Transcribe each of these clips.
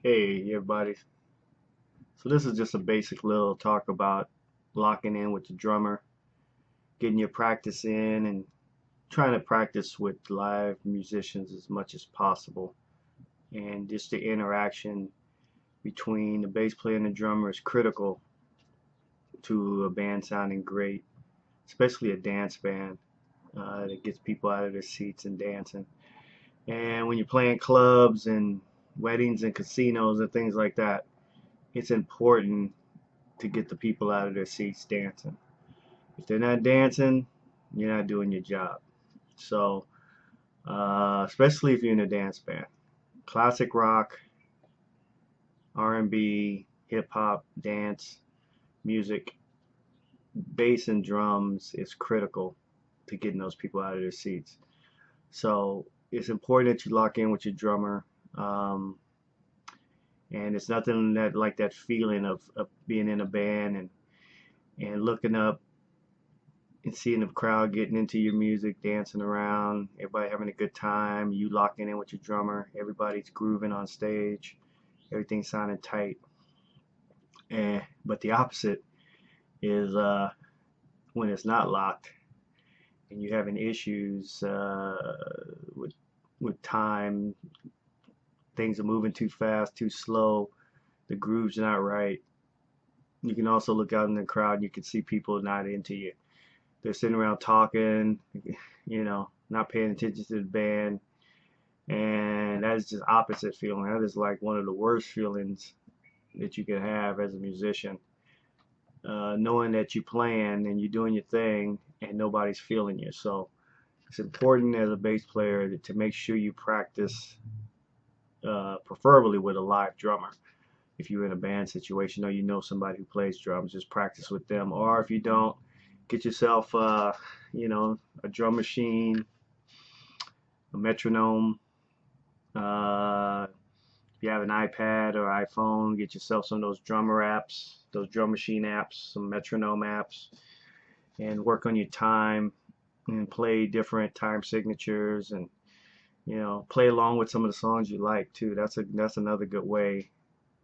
Hey everybody. So this is just a basic little talk about locking in with the drummer, getting your practice in and trying to practice with live musicians as much as possible. And just the interaction between the bass player and the drummer is critical to a band sounding great, especially a dance band that gets people out of their seats and dancing. And when you're playing clubs and weddings and casinos and things like that, it's important to get the people out of their seats dancing. If they're not dancing, you're not doing your job. So, especially if you're in a dance band, classic rock, R&B, hip hop, dance, music, bass and drums is critical to getting those people out of their seats. So it's important that you lock in with your drummer. And it's nothing that like that feeling of being in a band and looking up and seeing the crowd getting into your music, dancing around, everybody having a good time, you locking in with your drummer, everybody's grooving on stage, everything sounding tight. But the opposite is when it's not locked and you're having issues with time, things are moving too fast, too slow, the groove's not right. You can also look out in the crowd and you can see people not into you. They're sitting around talking, not paying attention to the band, and that is just opposite feeling. That is like one of the worst feelings that you can have as a musician, knowing that you're playing and you're doing your thing and nobody's feeling you. So it's important as a bass player to make sure you practice, preferably with a live drummer. If you're in a band situation or you know somebody who plays drums, just practice with them. Or if you don't, get yourself, a drum machine, a metronome. If you have an iPad or iPhone, get yourself some of those drummer apps, those drum machine apps, some metronome apps, and work on your time and play different time signatures and play along with some of the songs you like too. That's another good way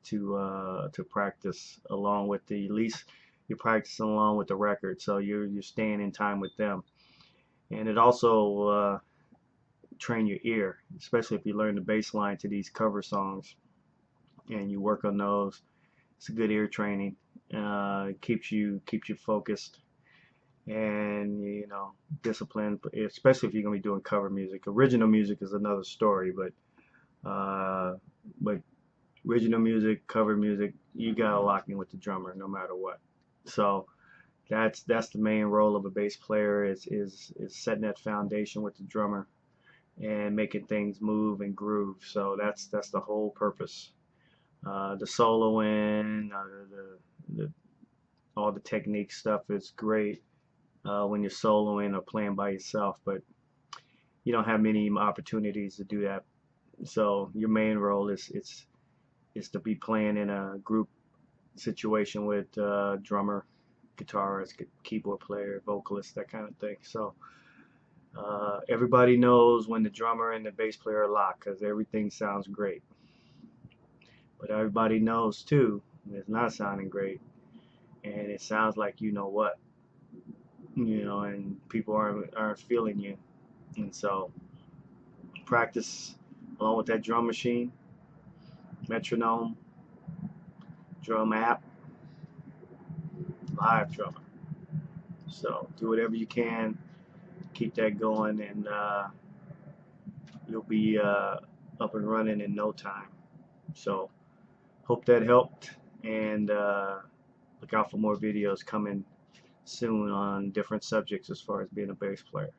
to practice along with the at least you're practicing along with the record, so you're staying in time with them, and it also train your ear, especially if you learn the bass line to these cover songs and you work on those. It's a good ear training. Keeps you focused and disciplined, especially if you're gonna be doing cover music. Original music is another story, but original music, cover music, you gotta lock in with the drummer no matter what. So that's the main role of a bass player is setting that foundation with the drummer and making things move and groove. So that's the whole purpose. The soloing, the all the technique stuff is great when you're soloing or playing by yourself, but you don't have many opportunities to do that. So your main role is to be playing in a group situation with drummer, guitarist, keyboard player, vocalist, that kind of thing. So everybody knows when the drummer and the bass player are locked because everything sounds great. But everybody knows too when it's not sounding great and it sounds like you know what, and people aren't feeling you. And so practice along with that drum machine, metronome, drum app, live drummer. So do whatever you can, keep that going, and you'll be up and running in no time. So hope that helped, and look out for more videos coming soon on different subjects as far as being a bass player.